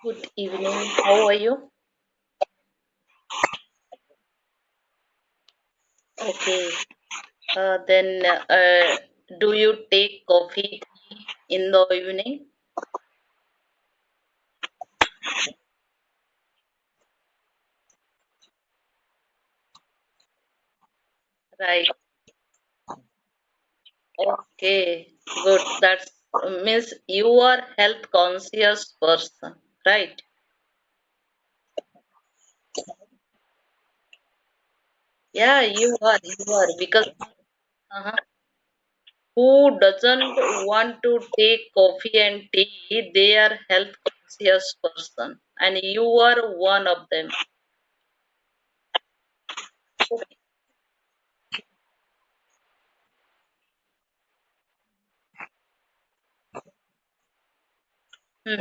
Good evening. How are you? Okay. Then, do you take coffee in the evening? Right. Okay. Good. That's means you are health conscious person, right? Yeah, you are. You are because who doesn't want to take coffee and tea? They are health conscious person, and you are one of them. Okay. Hmm.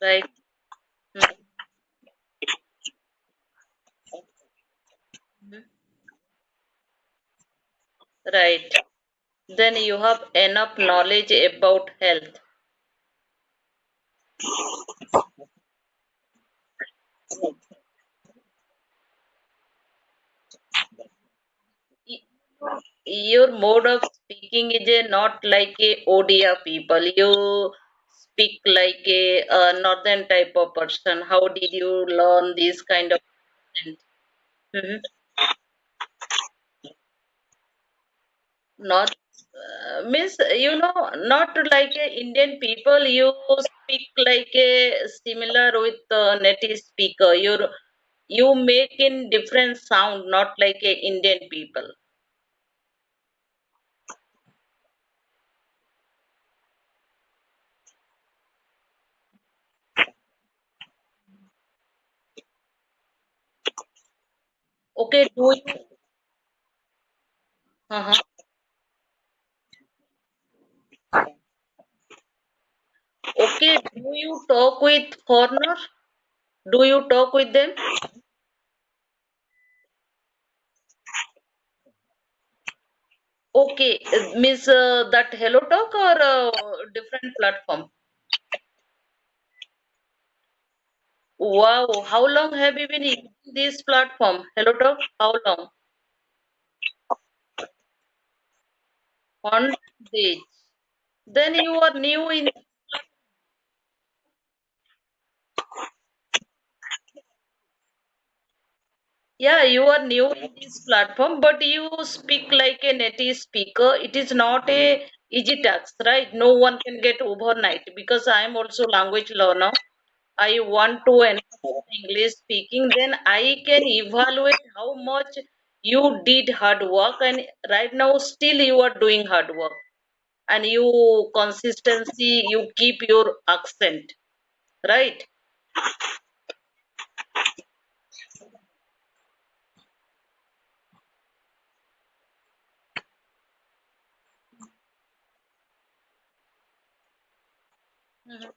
Right. Hmm. Hmm. Right. Then you have enough knowledge about health. Y- Your mode of speaking is a not like a Odia people. You speak like a northern type of person. How did you learn this kind of accent? Mhm. Not means not like a Indian people. You speak like a similar with native speaker. You make in different sound, not like a Indian people. Okay, do you? Uh-huh. Okay, do you talk with foreigner? Do you talk with them? Okay, means that Hello Talk or different platform? Wow, how long have you been using this platform? Hello Talk, how long? 100 days. Then you are new in, yeah, you are new in this platform, but you speak like a native speaker. It is not a easy task, right? No one can get overnight because I am also language learner. I want to enhance English speaking, then I can evaluate how much you did hard work, and right now still you are doing hard work, and you consistency, you keep your accent, right? Mhm.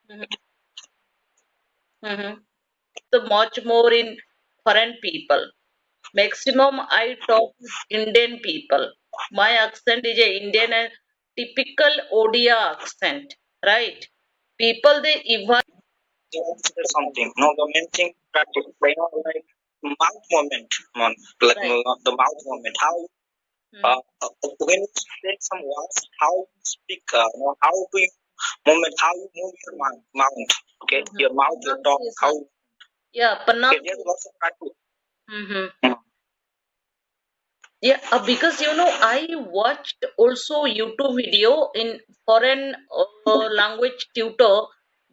Mhm. Mhm. So much more in foreign people. Maximum I talk with Indian people. My accent is a Indian and typical Odia accent, right? People they evaluate. Something. No, the main thing practice. Like mouth movement, like Right. the mouth movement. How Hmm. when you say some words, how you speak, how do you movement, how you move your mouth. Okay, Mhm. your mouth, your tongue, how. Pronunciation. Yeah, Okay, there's lots of practice. hmm Mm. Yeah, because I watched also YouTube video in foreign language tutor.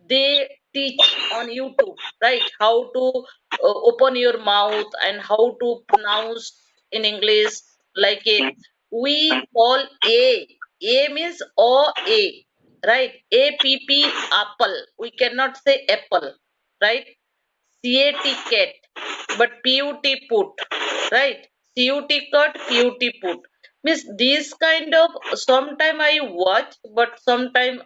They teach on YouTube, right? How to open your mouth and how to pronounce in English. Like a, we call A. A means O A, right? A P P apple. We cannot say apple, right? CAT cat. but put put, right? Cut put put means this kind of sometime I watch, but sometime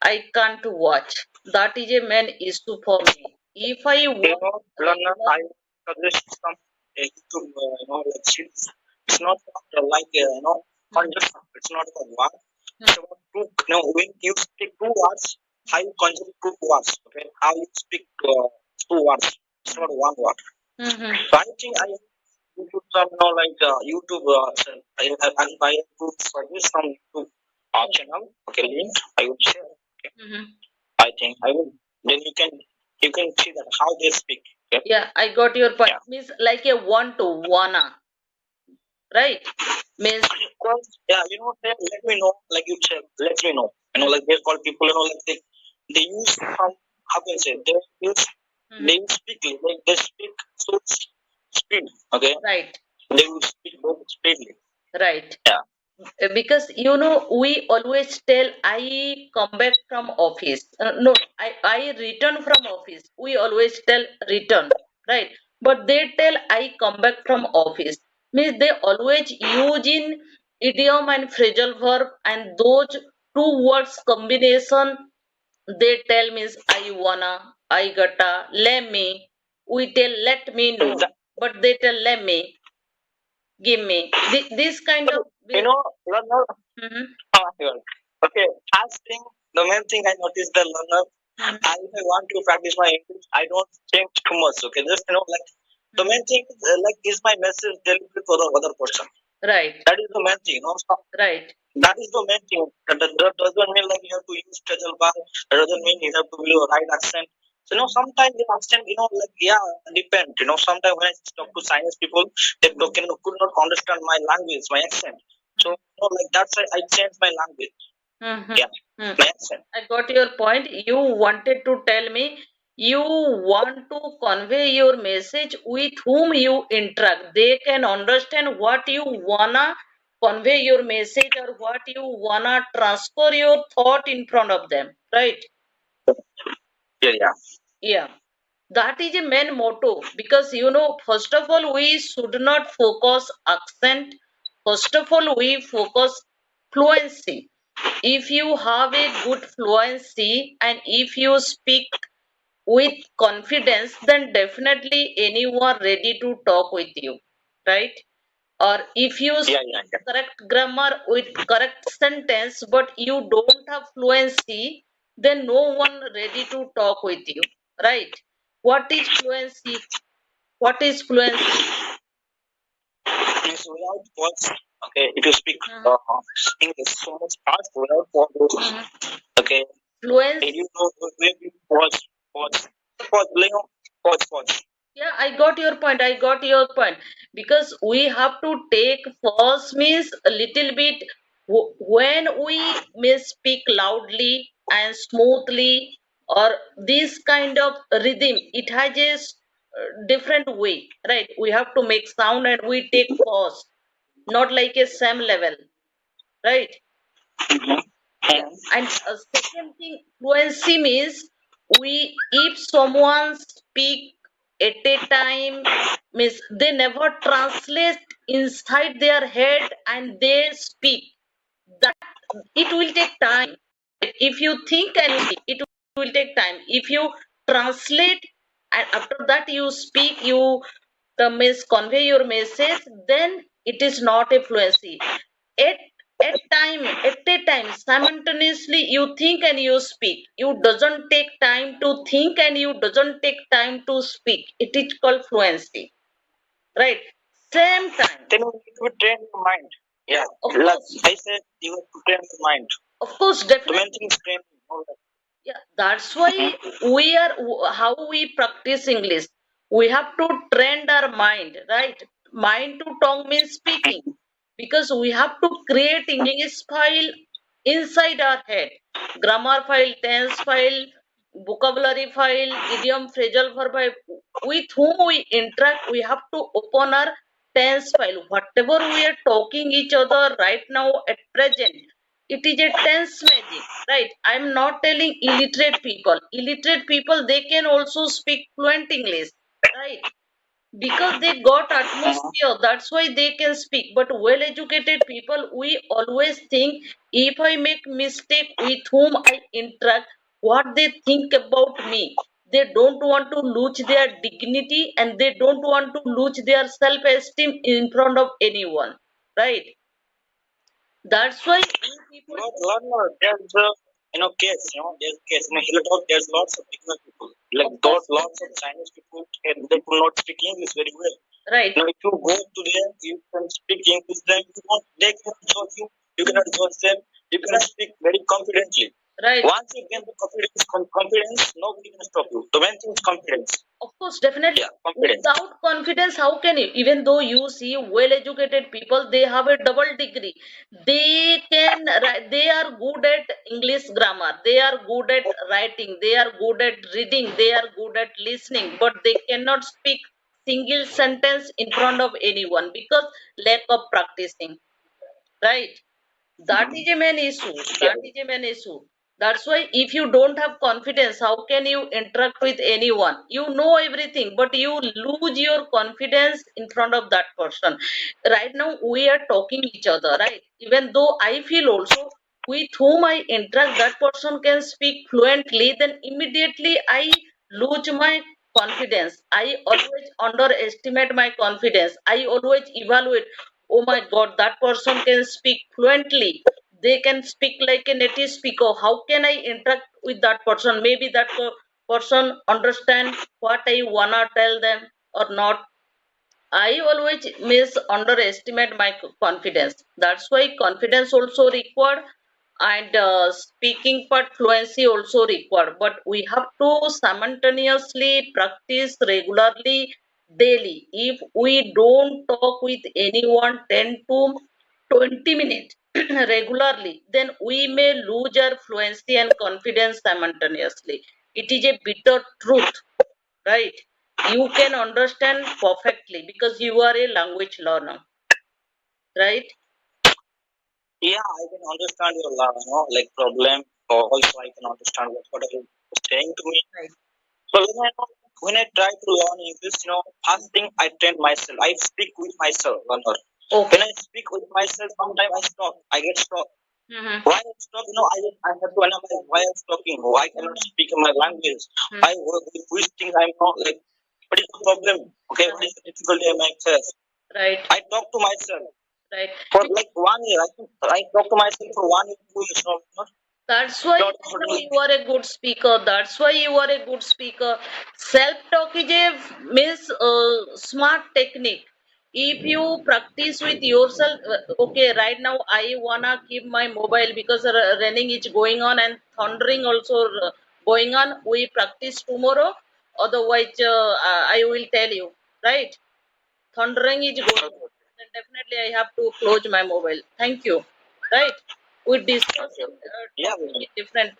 I can't watch. That is a main issue for me. If I watch Learner, regular, I suggest some YouTube, like series. It's not like conjunction. It's not a word. It's about two. When you speak two words, how you conjure two words. Okay, how you speak two words. It's not one word. So I think I YouTube some, like YouTube. I could suggest some YouTube channel. Okay, link. I would share. Okay. I think I will. Then you can see that how they speak. Okay? yeah, I got your point. Yeah. Means like a one to wanna, right? Means Because yeah, let me know. Like you said, let me know. Like they call people. Like they use some. How can I say? They speak. Like they speak so speed. Okay. right, They will speak very speedily. right. Yeah. Because we always tell I come back from office. No, I return from office. We always tell return, right? But they tell I come back from office. Means they always use in idiom and phrasal verb, and those two words combination they tell means I wanna, I gotta, let me. We tell let me know, but they tell let me, give me. This kind of. Learner. Mhm. Here. Okay. Last thing, the main thing I noticed the learner. If I want to practice my English, I don't change too much. Okay, just like the main thing is like is my message delivered for the other person. Right, That is the main thing. right. That is the main thing. That doesn't mean like you have to use special bar. That doesn't mean you have to use right accent. So sometimes the accent, like yeah, depend. Sometimes when I talk to Chinese people, they could not understand my language, my accent. So like that's why I changed my language. Mm-hmm. Yeah, my accent. I got your point. You wanted to tell me you want to convey your message with whom you interact. They can understand what you wanna convey your message or what you wanna transfer your thought in front of them. Right? Yeah, yeah. Yeah. That is a main motto because first of all, we should not focus accent. First of all, we focus fluency. If you have a good fluency and if you speak with confidence, then definitely anyone ready to talk with you, right? Or if you speak correct grammar with correct sentence, but you don't have fluency, then no one ready to talk with you, right? What is fluency? What is fluency? It's without words. Okay, if you speak English so much fast without words. Okay, Fluency. you know where you pause. Yeah, I got your point. I got your point. Because we have to take pause means a little bit when we may speak loudly and smoothly or this kind of rhythm, it has a different way, right? We have to make sound and we take pause, not like a same level, right? Yeah, and second thing, fluency means if someone speak at a time, means they never translate inside their head and they speak. That it will take time. If you think and you speak, it will take time. If you translate and after that you speak, you means convey your message, then it is not a fluency. At at a time, simultaneously you think and you speak. You doesn't take time to think and you doesn't take time to speak. It is called fluency, right? Same time. Then you need to train your mind. Yeah, Of like course, I said, you have to train your mind. of course, The main definitely. thing is training. Yeah, that's why we are how we practice English. We have to train our mind, right? Mind to tongue means speaking, because we have to create English file inside our head. Grammar file, tense file, vocabulary file, idiom, phrasal verb file. With whom we interact, we have to open our tense file. Whatever we are talking each other right now at present, it is a tense magic, right? I'm not telling illiterate people. Illiterate people, they can also speak fluent English, right? because they got atmosphere, that's why they can speak. But well educated people, we always think, if I make mistake, with whom I interact, what they think about me. They don't want to lose their dignity, and they don't want to lose their self esteem in front of anyone, right? That's why we people. No, there's case, there's case. There's lots of ignorant people. Like those lots of Chinese people, and they do not speak English very well. Right. If you go to them, you can speak English. Then they cannot judge you. You cannot judge them. You can speak very confidently. Right. Once you gain the confidence, nobody can stop you. The main thing is confidence. Of course, definitely. Yeah, confidence. Without confidence, how can you? Even though you see well-educated people, they have a double degree. They can, they are good at English grammar. They are good at writing. They are good at reading. They are good at listening. But they cannot speak single sentence in front of anyone because lack of practicing. Right? That is a main issue. That is a main issue. That's why if you don't have confidence, how can you interact with anyone? You know everything, but you lose your confidence in front of that person. Right now we are talking each other, right? Even though I feel also, with whom I interact, that person can speak fluently, then immediately I lose my confidence. I always underestimate my confidence. I always evaluate, oh my god, that person can speak fluently. They can speak like a native speaker. How can I interact with that person? Maybe that person understand what I wanna tell them or not. I always underestimate my confidence. That's why confidence also required, and speaking part fluency also required. But we have to simultaneously practice regularly daily. If we don't talk with anyone 10 to 20 minutes regularly, then we may lose our fluency and confidence simultaneously. It is a bitter truth, right? You can understand perfectly because you are a language learner, right? Yeah, I can understand your like problem. Or also, I can understand what are you saying to me. Right. So when I try to learn English, first thing I train myself. I speak with myself. Okay. When I speak with myself, sometimes I stop. I get stuck. Mm-hmm. Why I stop? I have to analyze why I'm talking. Why I cannot speak in my language? I which things I'm not like. What is the problem? Okay, what is the difficulty I might face? Right. I talk to myself. Right. For like 1 year, I talk to myself for 1 year, 2 years. That's why now you are a good speaker. That's why you are a good speaker. Self-talk is a means smart technique. If you practice with yourself, okay, right now I wanna keep my mobile because running is going on and thundering also going on. We practice tomorrow. Otherwise, I will tell you, right? Thundering is going on. Then definitely I have to close my mobile. Thank you. Right? We discuss Yeah, topic is different.